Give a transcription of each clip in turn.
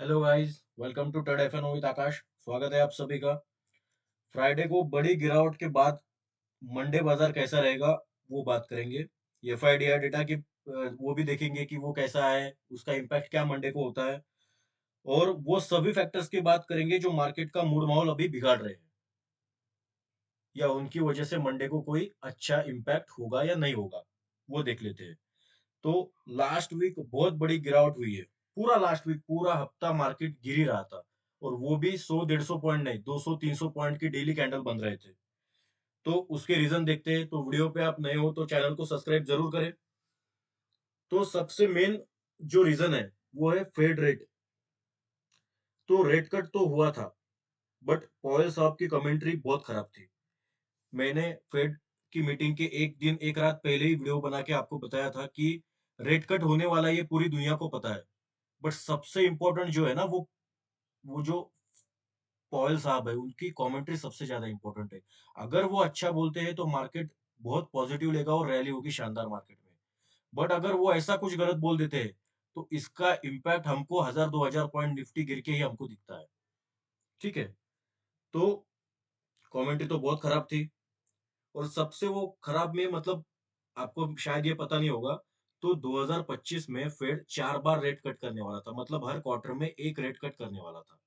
Hello guys, welcome to Ted FN with Akash. स्वागत है आप सभी का। फ्राइडे को बड़ी गिरावट के बाद मंडे बाजार कैसा रहेगा वो बात करेंगे। एफआईडीआई डेटा की वो भी देखेंगे कि वो कैसा है, उसका इम्पैक्ट क्या मंडे को होता है। और वो सभी फैक्टर्स की बात करेंगे जो मार्केट का मूड माहौल अभी बिगाड़ रहे हैं, या उनकी वजह से मंडे को कोई अच्छा इम्पैक्ट होगा या नहीं होगा, वो देख लेते हैं। तो लास्ट वीक बहुत बड़ी गिरावट हुई है। पूरा लास्ट वीक, पूरा हफ्ता मार्केट गिर ही रहा था, और वो भी 100-150 पॉइंट नहीं, 200-300 पॉइंट की डेली कैंडल बन रहे थे। तो उसके रीजन देखते हैं। तो वीडियो पे आप नए हो तो चैनल को सब्सक्राइब जरूर करें। तो सबसे मेन जो रीजन है वो है फेड रेट। तो रेट कट तो हुआ था, बट पॉयल साहब की कमेंट्री बहुत खराब थी। मैंने फेड की मीटिंग के एक दिन एक रात पहले ही वीडियो बना के आपको बताया था कि रेट कट होने वाला, ये पूरी दुनिया को पता है। बट सबसे इंपॉर्टेंट जो है ना, वो जो पॉयल साहब है, उनकी कमेंट्री सबसे ज्यादा इंपॉर्टेंट है। अगर वो अच्छा बोलते हैं तो मार्केट बहुत पॉजिटिव लेगा और रैली होगी शानदार मार्केट में। बट अगर वो ऐसा कुछ गलत बोल देते हैं तो इसका इम्पैक्ट हमको 1000-2000 पॉइंट निफ्टी गिर के ही हमको दिखता है। ठीक है। तो कमेंट्री तो बहुत खराब थी। और सबसे वो खराब में, मतलब आपको शायद ये पता नहीं होगा, तो 2025 में फेड 4 बार रेट कट करने वाला था, मतलब हर क्वार्टर में एक रेट कट करने वाला था।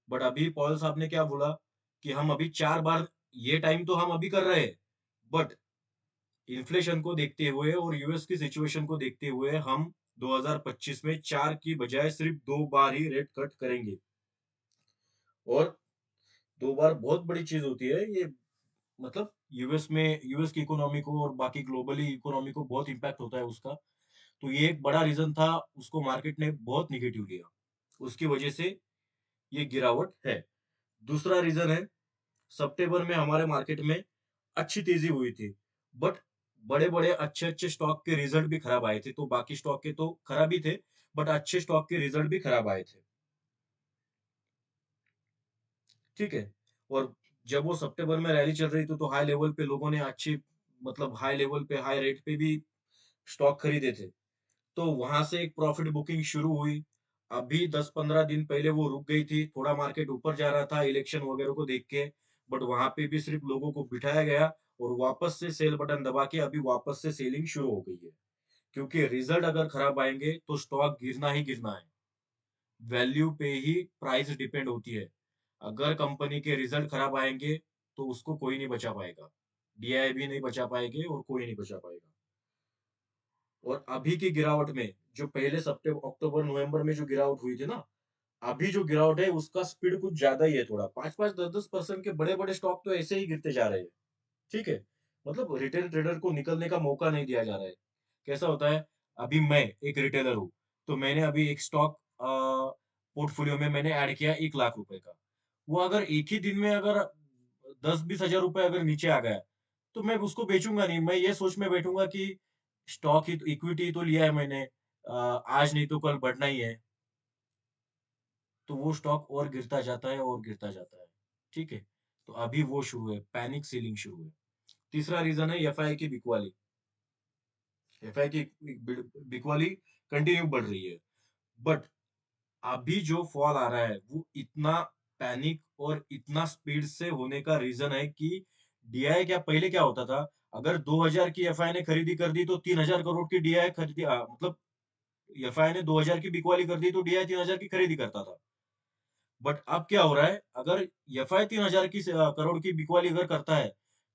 बट अभी पॉल साहब ने क्या बोला कि हम अभी 4 बार, ये टाइम तो हम अभी कर रहे हैं, बट इन्फ्लेशन को देखते हुए और यूएस की सिचुएशन को देखते हुए हम 2025 में 4 की बजाय सिर्फ 2 बार ही रेट कट करेंगे। और 2 बार बहुत बड़ी चीज होती है ये। मतलब यूएस की इकोनॉमी को और बाकी ग्लोबली इकोनॉमी को बहुत इंपैक्ट होता है उसका। तो ये एक बड़ा रीजन था, उसको मार्केट ने बहुत निगेटिव लिया। उसकी वजह से ये गिरावट है। दूसरा रीजन है, सितंबर में हमारे मार्केट में अच्छी तेजी हुई थी, बट बड़े बड़े अच्छे अच्छे स्टॉक के रिजल्ट भी खराब आए थे। तो बाकी स्टॉक के तो खराब ही थे, बट अच्छे स्टॉक के रिजल्ट भी खराब आए थे। ठीक है। और जब वो सितंबर में रैली चल रही थी तो हाई लेवल पे लोगों ने अच्छी, मतलब हाई लेवल पे हाई रेट पे भी स्टॉक खरीदे थे। तो वहां से एक प्रॉफिट बुकिंग शुरू हुई। अभी 10-15 दिन पहले वो रुक गई थी, थोड़ा मार्केट ऊपर जा रहा था इलेक्शन वगैरह को देख के। बट वहां पे भी सिर्फ लोगों को बिठाया गया, और वापस से सेल बटन दबा के अभी वापस से सेलिंग शुरू हो गई है। क्योंकि रिजल्ट अगर खराब आएंगे तो स्टॉक गिरना ही गिरना है। वैल्यू पे ही प्राइस डिपेंड होती है। अगर कंपनी के रिजल्ट खराब आएंगे तो उसको कोई नहीं बचा पाएगा। डीआई भी नहीं बचा पाएंगे और कोई नहीं बचा पाएगा। और अभी की गिरावट में, जो पहले सितंबर अक्टूबर नवंबर में जो गिरावट हुई थी ना, अभी जो गिरावट है उसका स्पीड कुछ ज्यादा ही है। थोड़ा 5-5, 10-10% के बड़े बड़े स्टॉक तो ऐसे ही गिरते जा रहे हैं। ठीक है। मतलब रिटेल ट्रेडर को निकलने का मौका नहीं दिया जा रहा है। कैसा होता है, अभी मैं एक रिटेलर हूँ, तो मैंने अभी एक स्टॉक पोर्टफोलियो में मैंने ऐड किया 1 लाख रुपए का। वो अगर एक ही दिन में अगर 10-20 हजार रुपए अगर नीचे आ गया, तो मैं उसको बेचूंगा नहीं। मैं ये सोच में बैठूंगा कि स्टॉक ही तो, इक्विटी तो लिया है मैंने, आज नहीं तो कल बढ़ना ही है। तो वो स्टॉक और गिरता जाता है और गिरता जाता है। ठीक है। तो अभी वो शुरू है, पैनिक सेलिंग शुरू है। तीसरा रीजन है एफआई की बिकवाली। एफआई की बिकवाली कंटिन्यू बढ़ रही है। बट अभी जो फॉल आ रहा है वो इतना पैनिक और इतना स्पीड से होने का रीजन है कि डीआई, क्या पहले क्या होता था, अगर 2000 की एफआई ने खरीदी कर दी तो 3000 करोड़ की डीआई खरीदी, मतलब एफआई ने 2000 की बिकवाली कर दी तो डीआई 3000 की खरीदी करता था। बट अब क्या हो रहा है, अगर एफआई 3000 की करोड़ की बिकवाली अगर करता है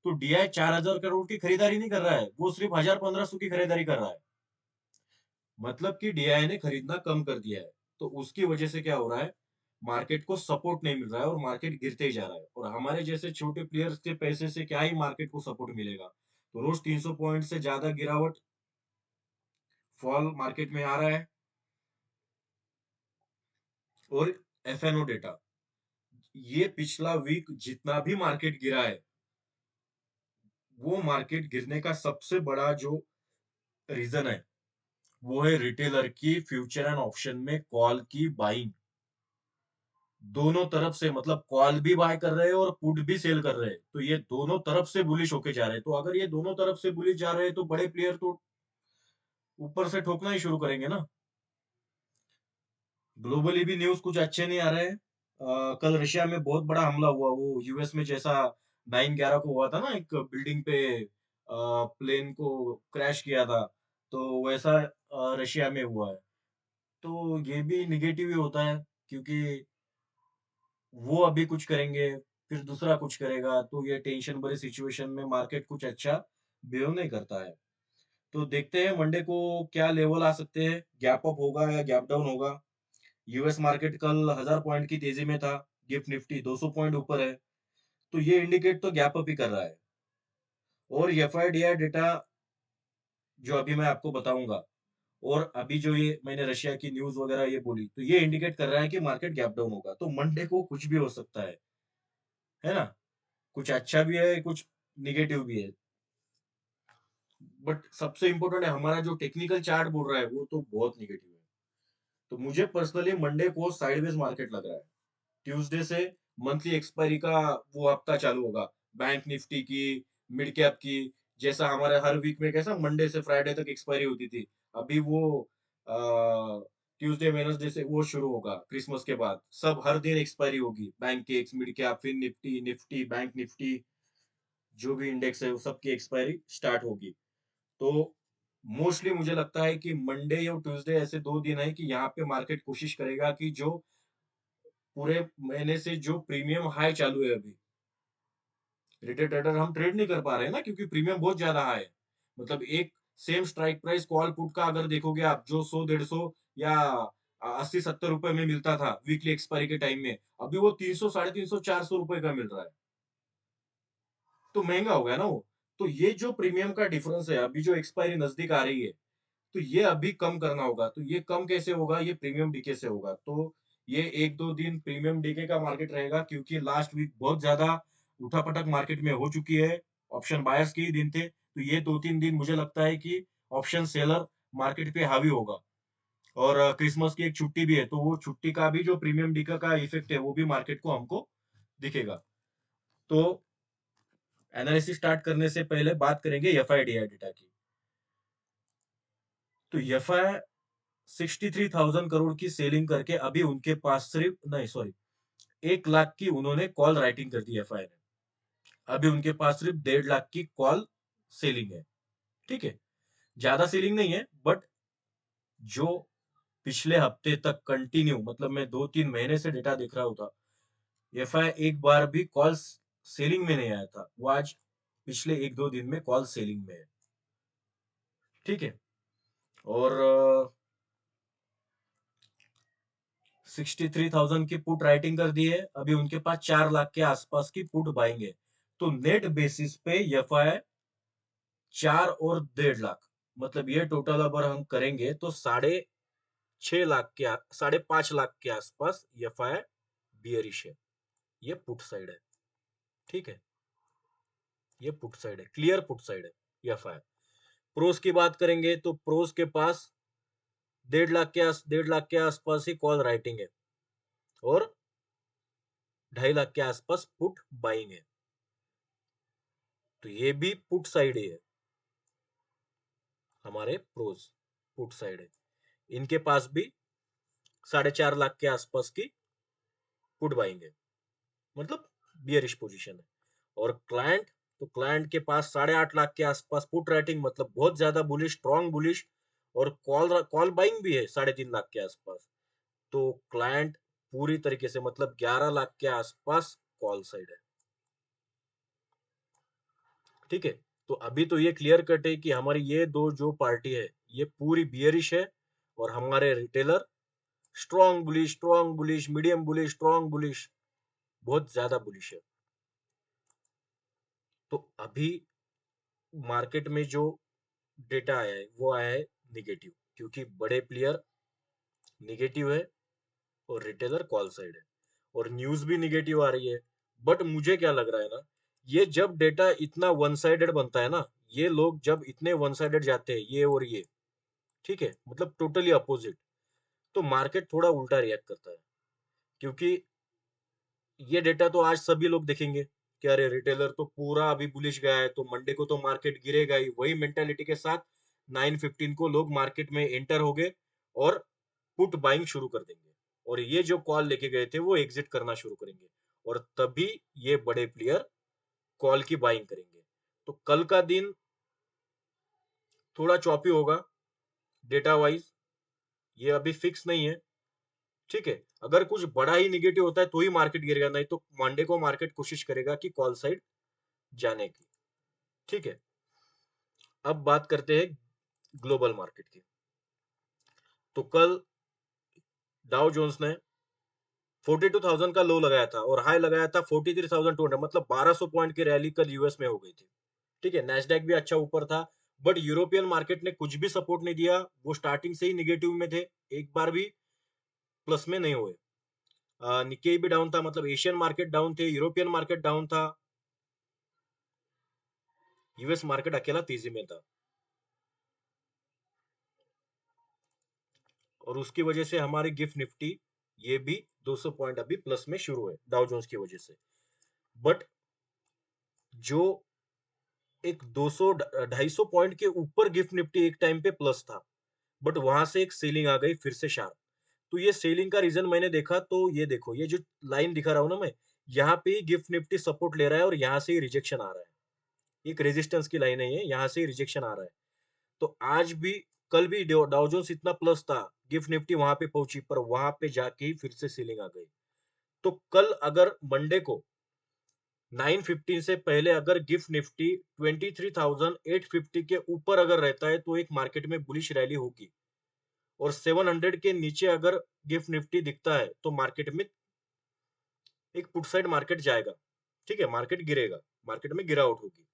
तो डीआई 4000 करोड़ की खरीदारी नहीं कर रहा है, वो सिर्फ 1000-1500 की खरीदारी कर रहा है। मतलब कि डीआई ने खरीदना कम कर दिया है। तो उसकी वजह से क्या हो रहा है, मार्केट को सपोर्ट नहीं मिल रहा है और मार्केट गिरते ही जा रहा है। और हमारे जैसे छोटे प्लेयर्स के पैसे से क्या ही मार्केट को सपोर्ट मिलेगा। तो रोज 300 पॉइंट से ज्यादा गिरावट, फॉल मार्केट में आ रहा है। और एफएनओ डेटा, ये पिछला वीक जितना भी मार्केट गिरा है, वो मार्केट गिरने का सबसे बड़ा जो रीजन है वो है रिटेलर की फ्यूचर एंड ऑप्शन में कॉल की बाइंग। दोनों तरफ से, मतलब कॉल भी बाय कर रहे हैं और पुट भी सेल कर रहे हैं। तो ये दोनों तरफ से बुलिश होके जा रहे हैं। तो अगर ये दोनों तरफ से बुलिश जा रहे हैं तो बड़े प्लेयर तो ऊपर से ठोकना ही शुरू करेंगे ना। ग्लोबली भी न्यूज कुछ अच्छे नहीं आ रहे हैं। कल रशिया में बहुत बड़ा हमला हुआ, वो यूएस में जैसा 9/11 को हुआ था ना, एक बिल्डिंग पे प्लेन को क्रैश किया था, तो वैसा रशिया में हुआ है। तो ये भी निगेटिव ही होता है, क्योंकि वो अभी कुछ करेंगे, फिर दूसरा कुछ करेगा, तो ये टेंशन भरी सिचुएशन में मार्केट कुछ अच्छा बिहेव नहीं करता है। तो देखते हैं मंडे को क्या लेवल आ सकते हैं, गैप अप होगा या गैप डाउन होगा। यूएस मार्केट कल 1000 पॉइंट की तेजी में था, गिफ्ट निफ्टी 200 पॉइंट ऊपर है, तो ये इंडिकेट तो गैप अप ही कर रहा है। और एफआईडीआई डेटा जो अभी मैं आपको बताऊंगा, और अभी जो ये मैंने रशिया की न्यूज वगैरह ये बोली, तो ये इंडिकेट कर रहा है कि मार्केट गैप डाउन होगा, तो मंडे को कुछ भी हो सकता है ना। कुछ अच्छा भी है, कुछ निगेटिव भी है। बट सबसे इंपॉर्टेंट है, हमारा जो टेक्निकल चार्ट बोल रहा है वो तो बहुत निगेटिव है। तो मुझे पर्सनली मंडे को साइडवेज मार्केट लग रहा है। ट्यूसडे से मंथली एक्सपायरी का वो हफ्ता चालू होगा, बैंक निफ्टी की, मिड कैप की। जैसा हमारे हर वीक में कैसा मंडे से फ्राइडे तक एक्सपायरी होती थी, अभी वो ट्यूसडे वेडनेसडे से वो शुरू होगा, क्रिसमस के बाद सब हर दिन एक्सपायरी होगी, बैंक के, मिड कैप, फिर निफ्टी, बैंक निफ्टी, जो भी इंडेक्स है वो सबकी एक्सपायरी स्टार्ट होगी। तो मोस्टली मुझे लगता है कि मंडे या ट्यूसडे ऐसे 2 दिन है कि यहाँ पे मार्केट कोशिश करेगा कि जो पूरे महीने से जो प्रीमियम हाई चालू है अभी, रिटेल ट्रेडर हम ट्रेड नहीं कर पा रहे हैं ना, क्योंकि प्रीमियम बहुत ज्यादा हाई है। मतलब एक same strike price call put का अगर देखोगे आप, जो 100 150 या 80 70 रुपए में मिलता था वीकली एक्सपायरी के टाइम में, अभी वो 300 350 400 रुपए का मिल रहा है। तो महंगा हो गया ना वो। तो ये जो प्रीमियम का डिफरेंस है, अभी जो एक्सपायरी नजदीक आ रही है, तो ये अभी कम करना होगा। तो ये कम कैसे होगा, ये प्रीमियम डीके से होगा। तो ये 1 2 दिन प्रीमियम डीके का मार्केट रहेगा, क्योंकि लास्ट वीक बहुत ज्यादा उठापटक मार्केट में हो चुकी है, ऑप्शन बायर्स के ही दिन थे। तो ये 2 3 दिन मुझे लगता है कि ऑप्शन सेलर मार्केट पे हावी होगा। और क्रिसमस की एक छुट्टी भी है, तो वो छुट्टी का भी जो प्रीमियम डीका का इफेक्ट है वो भी मार्केट को हमको दिखेगा। तो एनालिसिस स्टार्ट करने से पहले बात करेंगे एफआईडीआई डेटा की। तो एफआई 63,000 करोड़ की सेलिंग करके अभी उनके पास सिर्फ, नहीं सॉरी, 1 लाख की उन्होंने कॉल राइटिंग कर दी एफआई ने। अभी उनके पास सिर्फ 1.5 लाख की कॉल सेलिंग है। ठीक है, ज्यादा सेलिंग नहीं है, बट जो पिछले हफ्ते तक कंटिन्यू, मतलब मैं 2 3 महीने से डेटा देख रहा होता, एफआई एक बार भी कॉल सेलिंग में नहीं आया था, वो आज पिछले 1 2 दिन में कॉल सेलिंग में है। ठीक है। और 63,000 की पुट राइटिंग कर दी है, अभी उनके पास 4 लाख के आसपास की पुट बाइंग है। तो नेट बेसिस पे एफआई 4 और 1.5 लाख, मतलब ये टोटल अगर हम करेंगे तो 6.5 लाख के, 5.5 लाख के आसपास एफआई बियरिश है। ये पुट साइड है। ठीक है, ये पुट साइड है, क्लियर पुट साइड है एफआई। प्रोस की बात करेंगे तो प्रोस के पास 1.5 लाख के आसपास ही कॉल राइटिंग है, और 2.5 लाख के आसपास पुट बाइंग है। तो ये भी पुट साइड ही है, हमारे प्रोस पुट साइड है। इनके पास भी 4.5 लाख के आसपास की पुट बाइंग है, मतलब बियरिश पोजीशन है। और क्लाइंट, तो क्लाइंट के पास 8.5 लाख के आसपास पुट राइटिंग, मतलब बहुत ज्यादा बुलिश, स्ट्रॉन्ग बुलिश। और कॉल कॉल बाइंग भी है 3.5 लाख के आसपास। तो क्लाइंट पूरी तरीके से, मतलब 11 लाख के आसपास कॉल साइड है। ठीक है। तो अभी तो ये क्लियर कट है कि हमारी ये दो जो पार्टी है ये पूरी बियरिश है, और हमारे retailer strong bullish, medium bullish, strong bullish, बहुत ज्यादा बुलिश है। तो अभी मार्केट में जो डेटा आया है वो आया है निगेटिव, क्योंकि बड़े प्लेयर निगेटिव है और रिटेलर कॉल साइड है, और न्यूज भी निगेटिव आ रही है। बट मुझे क्या लग रहा है ना, ये जब डेटा इतना वन साइडेड बनता है ना, ये लोग जब इतने वन साइडेड जाते हैं, ये और ये, ठीक है, मतलब टोटली अपोजिट, तो मार्केट थोड़ा उल्टा रिएक्ट करता है। क्योंकि ये डेटा तो आज सभी लोग देखेंगे कि अरे रिटेलर तो पूरा अभी बुलिश गया है, तो मंडे को तो मार्केट गिरेगा ही, वही मेंटालिटी के साथ 9:15 को लोग मार्केट में एंटर हो गए और पुट बाइंग शुरू कर देंगे। और ये जो कॉल लेके गए थे वो एग्जिट करना शुरू करेंगे, और तभी ये बड़े प्लेयर कॉल की बाइंग करेंगे। तो कल का दिन थोड़ा चॉपी होगा डेटा वाइज, ये अभी फिक्स नहीं है। ठीक है, अगर कुछ बड़ा ही निगेटिव होता है तो ही मार्केट गिरेगा, नहीं तो मंडे को मार्केट कोशिश करेगा कि कॉल साइड जाने की। ठीक है, अब बात करते हैं ग्लोबल मार्केट की। तो कल डाउ जोन्स ने 42,000 का लो लगाया था और हाई लगाया था 43,200, मतलब 1200 पॉइंट की रैली कल यूएस में हो गई थी। ठीक है, नैस्डैक भी अच्छा ऊपर था, बट यूरोपियन मार्केट ने कुछ भी सपोर्ट नहीं दिया, वो स्टार्टिंग से ही निगेटिव में थे, एक बार भी प्लस में नहीं हुए। निक्केई भी डाउन था, मतलब एशियन मार्केट डाउन थे, यूरोपियन मार्केट डाउन था, यूएस मार्केट अकेला तेजी में था, और उसकी वजह से हमारी गिफ्ट निफ्टी ये भी 200 पॉइंट अभी प्लस में शुरू है डाउ जोन्स की वजह से। बट जो एक 200 250 पॉइंट के ऊपर गिफ्ट निफ्टी एक टाइम पे प्लस था, बट वहां से एक सेलिंग आ गई फिर से शार्प। तो ये सेलिंग का रीजन मैंने देखा, तो ये देखो, ये जो लाइन दिखा रहा हूं ना मैं, यहाँ पे ही गिफ्ट निफ्टी सपोर्ट ले रहा है और यहाँ से ही रिजेक्शन आ रहा है, एक रेजिस्टेंस की लाइन है ये, यहाँ से ही रिजेक्शन आ रहा है। तो आज भी, कल भी डाउ जोन्स इतना प्लस था, गिफ्ट निफ्टी वहां पे पहुंची, पर वहां पे जाके ही फिर से सेलिंग आ गई। तो कल अगर मंडे को 9:15 से पहले अगर गिफ्ट निफ्टी 23,850 के ऊपर अगर रहता है तो एक मार्केट में बुलिश रैली होगी, और 700 के नीचे अगर गिफ्ट निफ्टी दिखता है तो मार्केट में एक पुट साइड मार्केट जाएगा। ठीक है, मार्केट गिरेगा, मार्केट में गिरावट होगी,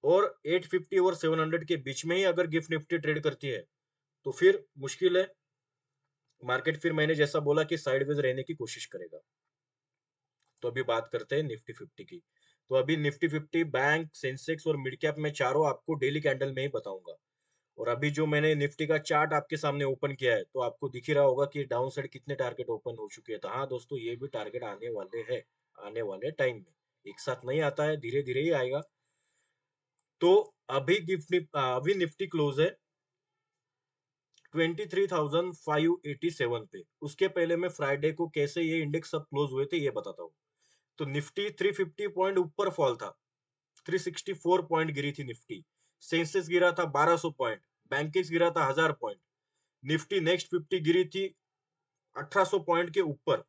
और 850 और 700 के बीच में ही अगर गिफ्ट निफ्टी ट्रेड करती है तो फिर मुश्किल है, मार्केट फिर मैंने जैसा बोला कि साइडवेज रहने की कोशिश करेगा। तो अभी बात करते हैं निफ्टी 50 की। तो अभी निफ्टी 50, बैंक, सेंसेक्स और मिड कैप में चारों आपको डेली कैंडल में ही बताऊंगा। और अभी जो मैंने निफ्टी का चार्ट आपके सामने ओपन किया है, तो आपको दिख ही रहा होगा कि डाउन साइड कितने टारगेट ओपन हो चुके हैं। तो हाँ दोस्तों, ये भी टारगेट आने वाले हैं, आने वाले टाइम में, एक साथ नहीं आता है, धीरे धीरे ही आएगा। तो अभी अभी निफ्टी क्लोज है 23,587 पे। उसके पहले मैं फ्राइडे को कैसे ये इंडेक्स सब क्लोज हुए थे ये बताता हूँ। तो निफ्टी 350 पॉइंट ऊपर फॉल था, 364 पॉइंट गिरी थी निफ्टी। सेंसेक्स गिरा था 1200 पॉइंट, बैंकिंग गिरा था 1000 पॉइंट, निफ्टी नेक्स्ट 50 गिरी थी 1800 पॉइंट के ऊपर,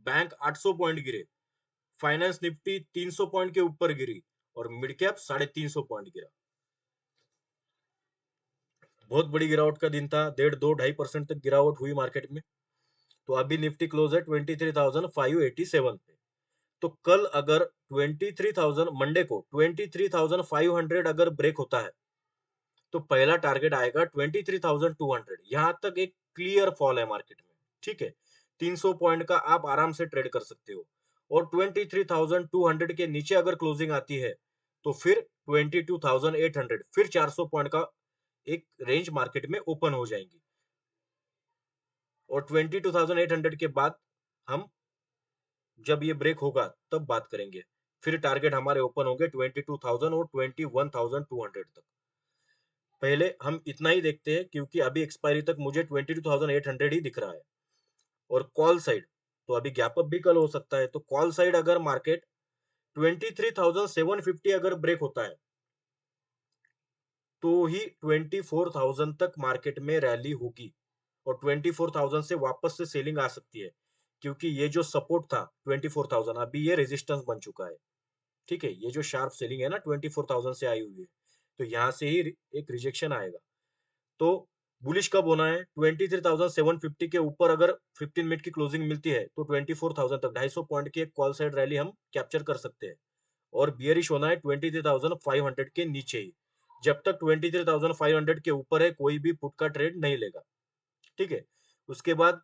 बैंक 800 पॉइंट गिरे, फाइनेंस निफ्टी 300 पॉइंट के ऊपर गिरी, और मिड कैप 350 पॉइंट गिरा। बहुत बड़ी गिरावट का दिन था, 1.5-2.5% तक गिरावट हुई मार्केट में। तो अभी निफ्टी क्लोज है 23,587 पे। तो कल अगर 23,000, मंडे को 23,500 अगर ब्रेक होता है तो पहला टारगेट आएगा 23,200। यहां तक एक क्लियर फॉल है मार्केट में। ठीक है, 300 पॉइंट का आप आराम से ट्रेड कर सकते हो, और 23,200 के नीचे अगर क्लोजिंग आती है तो फिर 22,800, फिर 400 पॉइंट का एक रेंज मार्केट में ओपन हो जाएंगी, और 22,800 के बाद हम जब ये ब्रेक होगा तब बात करेंगे। फिर टारगेट हमारे ओपन होंगे 22,000 और 21,200 तक। पहले हम इतना ही देखते हैं, क्योंकि अभी एक्सपायरी तक मुझे 22,800 ही दिख रहा है। और कॉल साइड, तो अभी गैप अप भी कल हो सकता है, तो कॉल साइड अगर मार्केट 23,750 अगर ब्रेक होता है तो ही 24,000 तक मार्केट में रैली होगी, और 24,000 से वापस से सेलिंग आ सकती है, क्योंकि ये जो सपोर्ट था 24,000 अभी ये रेजिस्टेंस बन चुका है। ठीक है, ये जो शार्प सेलिंग है ना 24,000 से आई हुई है, तो यहां से ही एक रिजेक्शन आएगा। तो बुलिश कब होना है, 23,750 के ऊपर अगर 15 मिनट की क्लोजिंग मिलती है तो 24,000 तक 250 पॉइंट की एक कॉल साइड रैली हम कैप्चर कर सकते हैं। और बियरिश होना है 23,500 के नीचे ही। जब तक 23,500 के ऊपर है कोई भी पुट का ट्रेड नहीं लेगा। ठीक है, उसके बाद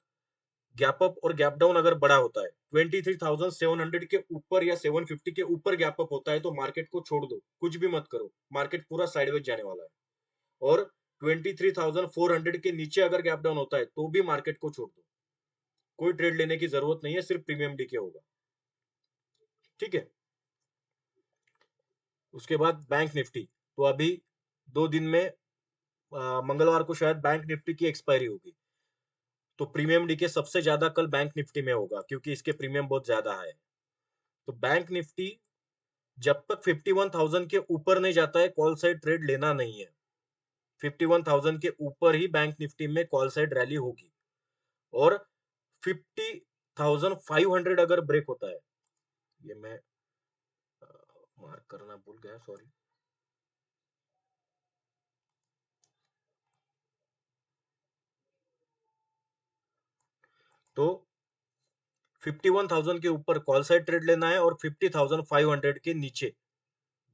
गैप अप और गैप डाउन अगर बड़ा होता है, 23,700 के ऊपर या 750 के ऊपर गैप अप होता है तो मार्केट को छोड़ दो, कुछ भी मत करो, मार्केट पूरा साइडवेज जाने वाला है। और 23,400 के नीचे अगर गैप डाउन होता है तो भी मार्केट को छोड़ दो, कोई ट्रेड लेने की जरूरत नहीं है, सिर्फ प्रीमियम डीके होगा। ठीक है, उसके बाद बैंक निफ्टी। तो अभी 2 दिन में मंगलवार को शायद बैंक निफ्टी की एक्सपायरी होगी। तो प्रीमियम डीके सबसे ज्यादा कल बैंक निफ्टी में होगा क्योंकि इसके प्रीमियम बहुत ज्यादा है। तो बैंक निफ्टी जब तक 51,000 के ऊपर नहीं जाता है कॉल साइड ट्रेड लेना नहीं है। 51,000 के ऊपर ही बैंक निफ्टी में कॉल साइड रैली होगी। और 50,500 अगर ब्रेक होता है, ये मैं मार्क करना भूल गया, सॉरी। तो 51,000 के ऊपर कॉल साइड ट्रेड लेना है और 50,500 के नीचे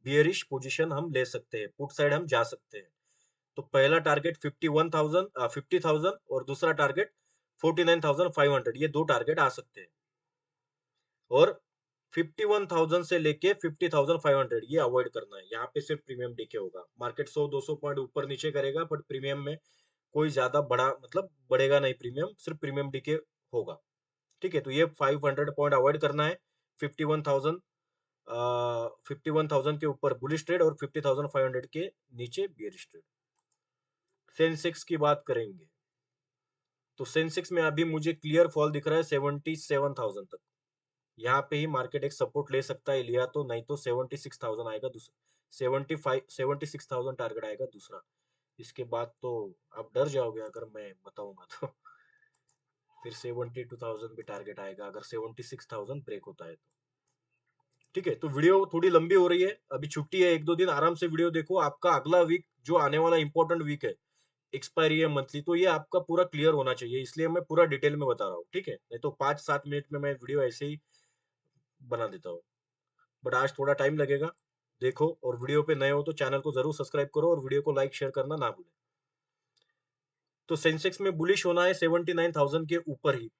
बियरिश पोजीशन हम ले सकते हैं, पुट साइड हम जा सकते हैं। तो पहला टारगेट 50,000 और दूसरा टारगेट 49,500, ये दो टारगेट आ सकते हैं। और 51,000 से लेके 50,500 ये अवॉइड करना है। यहाँ पे सिर्फ प्रीमियम डीके होगा। मार्केट 100-200 पॉइंट ऊपर नीचे करेगा, बट प्रीमियम में कोई ज्यादा बड़ा मतलब बढ़ेगा नहीं प्रीमियम, सिर्फ प्रीमियम डीके होगा। ठीक है, तो ये 500 पॉइंट अवॉइड करना है। 51,000 51,000 के ऊपर बुलिश ट्रेड और 50,500 के नीचे बियरिश ट्रेड। सेंसेक्स की बात करेंगे तो सेंसेक्स में अभी मुझे क्लियर फॉल दिख रहा है 77,000 तक। यहाँ पे ही मार्केट एक सपोर्ट ले सकता है, लिया तो, नहीं तो 76,000 आएगा दूसरा, 76,000 टारगेट आएगा दूसरा। इसके बाद तो आप डर जाओगे अगर मैं बताऊंगा तो। फिर 72,000 भी टारगेट आएगा अगर 76,000 ब्रेक होता है तो। ठीक है, तो वीडियो थोड़ी लंबी हो रही है, अभी छुट्टी है, एक दो दिन आराम से वीडियो देखो। आपका अगला वीक जो आने वाला इंपॉर्टेंट वीक है, एक्सपायरी है मंथली, तो ये आपका पूरा क्लियर होना चाहिए, इसलिए मैं पूरा डिटेल में बता रहा हूँ। ठीक है, नहीं तो 5-7 मिनट में मैं वीडियो ऐसे ही बना देता हूँ, बट आज थोड़ा टाइम लगेगा। देखो, और वीडियो पे नए हो तो चैनल को जरूर सब्सक्राइब करो और वीडियो को लाइक शेयर करना ना भूलें। तो सेंसेक्स में बुलिश होना है 79,000 के ऊपर ही,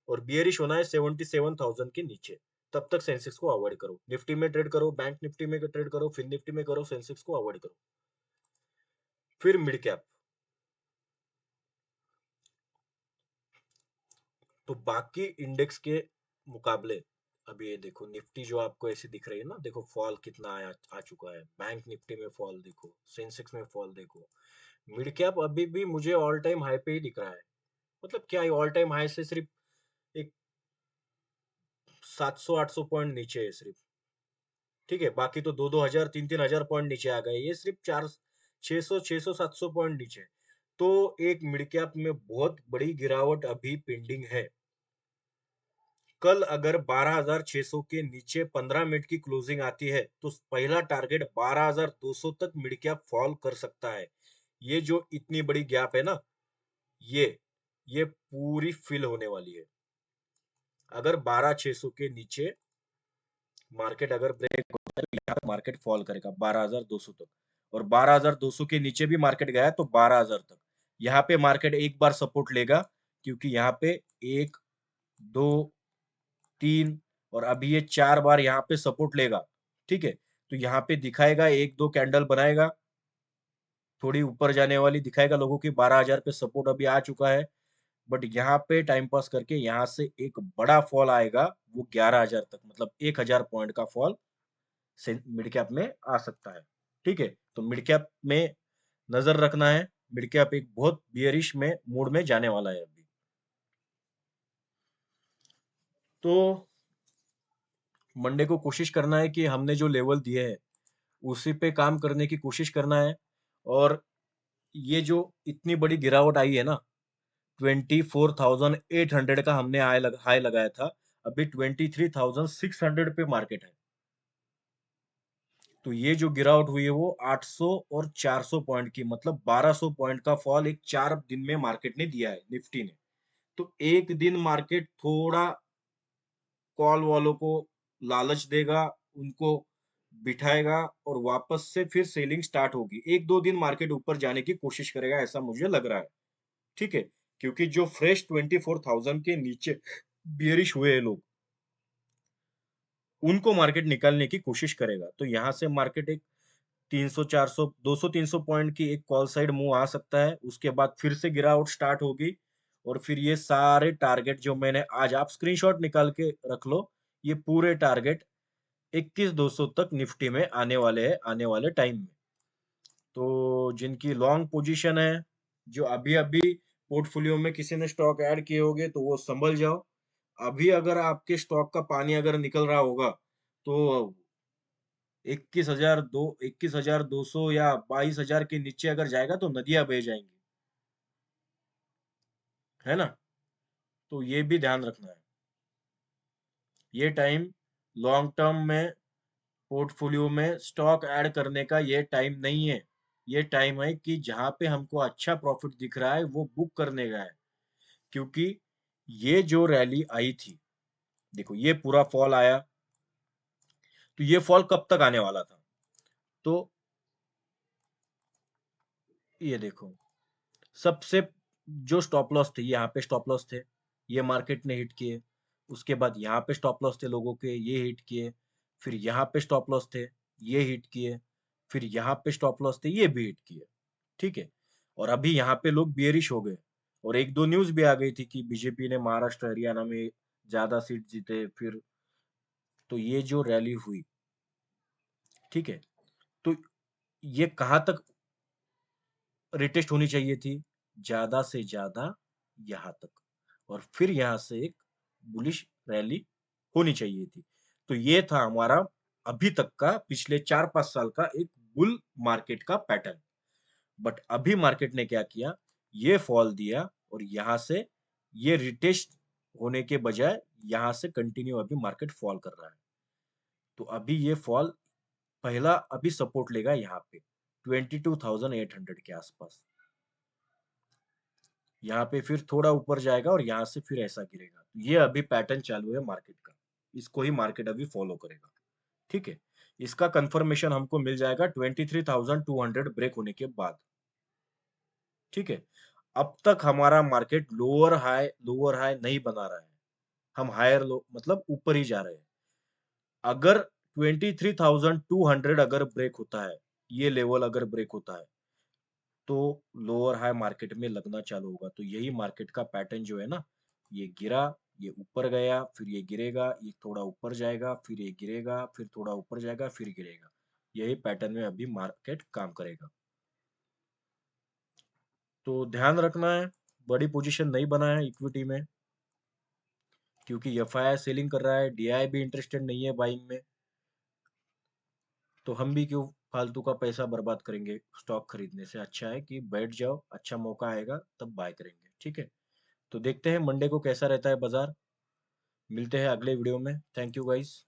और बियरिश होना है 77,000 के नीचे। तब तक सेंसेक्स को अवॉइड करो। निफ्टी में ट्रेड करो, बैंक निफ्टी में ट्रेड करो, फिर निफ्टी में करो, सेंसेक्स को अवॉइड करो। फिर मिड कैप। तो बाकी इंडेक्स के मुकाबले अभी ये देखो, निफ्टी जो आपको ऐसी दिख रही है ना, देखो फॉल कितना आया आ चुका है। बैंक निफ्टी में फॉल देखो, सेंसेक्स में फॉल देखो। मिड कैप अभी भी मुझे ऑल टाइम हाई पे ही दिख रहा है। मतलब क्या है, ऑल टाइम हाई से सिर्फ एक 700-800 पॉइंट नीचे है सिर्फ। ठीक है, बाकी तो 2-2 हजार 3-3 हजार पॉइंट नीचे आ गए, ये सिर्फ 600-700 पॉइंट नीचे। तो एक मिड कैप में बहुत बड़ी गिरावट अभी पेंडिंग है। कल अगर 12,600 के नीचे 15 मिनट की क्लोजिंग आती है तो पहला टारगेट 12,200 तक मिड कैप फॉल कर सकता है। ये जो इतनी बड़ी गैप है ना, ये ये पूरी फिल होने वाली है। अगर 12,600 के नीचे मार्केट अगर ब्रेक होता है तो यहाँ मार्केट फॉल करेगा 12,200 तक, और 12,200 के नीचे भी मार्केट गया तो 12,000 तक। यहाँ पे मार्केट एक बार सपोर्ट लेगा, क्योंकि यहाँ पे 1, 2, 3 और अभी ये 4 बार यहाँ पे सपोर्ट लेगा। ठीक है, तो यहाँ पे दिखाएगा 1-2 कैंडल बनाएगा, थोड़ी ऊपर जाने वाली दिखाएगा लोगों की। 12,000 पे सपोर्ट अभी आ चुका है, बट यहाँ पे टाइम पास करके यहाँ से एक बड़ा फॉल आएगा, वो 11,000 तक, मतलब 1,000 पॉइंट का फॉल मिड कैप में आ सकता है। ठीक है, तो मिड कैप में नजर रखना है। मिड कैप एक बहुत बियरिश में मूड में जाने वाला है अभी। तो मंडे को कोशिश करना है कि हमने जो लेवल दिए हैं उसी पे काम करने की कोशिश करना है। और ये जो इतनी बड़ी गिरावट आई है ना, 24,800 का हमने हाई लगाया था, अभी 23,600 पे मार्केट है। तो ये जो गिरावट हुई है वो 800 और 400 पॉइंट की, मतलब 1200 पॉइंट का फॉल एक 4 दिन में मार्केट ने दिया है, निफ्टी ने। तो एक दिन मार्केट थोड़ा कॉल वालों को लालच देगा, उनको बिठाएगा, और वापस से फिर सेलिंग स्टार्ट होगी। 1-2 दिन मार्केट ऊपर जाने की कोशिश करेगा, ऐसा मुझे लग रहा है। ठीक है, क्योंकि जो फ्रेश 24,000 के नीचे बियरिश हुए हैं लोग, उनको मार्केट निकालने की कोशिश करेगा। तो यहाँ से मार्केट एक 300-400 200-300 पॉइंट की एक कॉल साइड मूव आ सकता है, उसके बाद फिर से गिरावट स्टार्ट होगी। और फिर ये सारे टारगेट जो मैंने आज, आप स्क्रीनशॉट निकाल के रख लो, ये पूरे टारगेट 21,200 तक निफ्टी में आने वाले हैं आने वाले टाइम में। तो जिनकी लॉन्ग पोजीशन है, जो अभी अभी पोर्टफोलियो में किसी ने स्टॉक ऐड किए होंगे तो वो संभल जाओ। अभी अगर आपके स्टॉक का पानी अगर निकल रहा होगा तो 21,200 या 22,000 के नीचे अगर जाएगा तो नदियां बह जाएंगी, है ना? तो ये भी ध्यान रखना है। ये टाइम लॉन्ग टर्म में पोर्टफोलियो में स्टॉक ऐड करने का ये टाइम नहीं है। ये टाइम है कि जहां पे हमको अच्छा प्रॉफिट दिख रहा है वो बुक करने का है। क्योंकि ये जो रैली आई थी, देखो ये पूरा फॉल आया, तो ये फॉल कब तक आने वाला था? तो ये देखो, सबसे जो स्टॉप लॉस थे, यहाँ पे स्टॉप लॉस थे, ये मार्केट ने हिट किए। उसके बाद यहाँ पे स्टॉप लॉस थे लोगों के, ये हिट किए। फिर यहाँ पे स्टॉप लॉस थे, ये हिट किए। फिर यहाँ पे स्टॉप लॉस थे, ये भी हिट किए। ठीक है। और अभी यहाँ पे लोग बियरिश हो गए, और एक दो न्यूज भी आ गई थी कि बीजेपी ने महाराष्ट्र हरियाणा में ज्यादा सीट जीते। फिर तो ये जो रैली हुई, ठीक है, तो ये कहाँ तक रिटेस्ट होनी चाहिए थी? ज्यादा से ज्यादा यहाँ तक, और फिर यहाँ से एक बुलिश रैली होनी चाहिए थी। तो ये था हमारा अभी तक का पिछले 4-5 साल का एक बुल मार्केट का पैटर्न। बट अभी मार्केट ने क्या किया? ये फॉल दिया, और यहां से ये रिटेस्ट होने के बजाय यहां से कंटिन्यू अभी मार्केट फॉल कर रहा है। तो अभी ये फॉल पहला अभी सपोर्ट लेगा यहाँ पे 22,800 के आसपास। यहाँ पे फिर थोड़ा ऊपर जाएगा और यहाँ से फिर ऐसा गिरेगा। ये अभी पैटर्न चालू है मार्केट का, इसको ही मार्केट अभी फॉलो करेगा। ठीक है। इसका कंफर्मेशन हमको मिल जाएगा 23,200 ब्रेक होने के बाद। ठीक है। अब तक हमारा मार्केट लोअर हाई नहीं बना रहा है, हम हायर लो मतलब ऊपर ही जा रहे हैं। अगर 23,200 अगर ब्रेक होता है, ये लेवल अगर ब्रेक होता है, तो लोअर हाई मार्केट में लगना चालू होगा। तो यही मार्केट का पैटर्न जो है ना, ये गिरा, ये ऊपर गया, फिर ये गिरेगा, ये थोड़ा ऊपर जाएगा, फिर ये गिरेगा, फिर थोड़ा ऊपर जाएगा, फिर गिरेगा। यही पैटर्न में अभी मार्केट काम करेगा। तो ध्यान रखना है, बड़ी पोजीशन नहीं बना है इक्विटी में, क्योंकि एफआईआई सेलिंग कर रहा है, डीआई भी इंटरेस्टेड नहीं है बाइंग में। तो हम भी क्यों फालतू का पैसा बर्बाद करेंगे स्टॉक खरीदने से? अच्छा है कि बैठ जाओ, अच्छा मौका आएगा तब बाय करेंगे। ठीक है। तो देखते हैं मंडे को कैसा रहता है बाजार। मिलते हैं अगले वीडियो में। Thank you guys.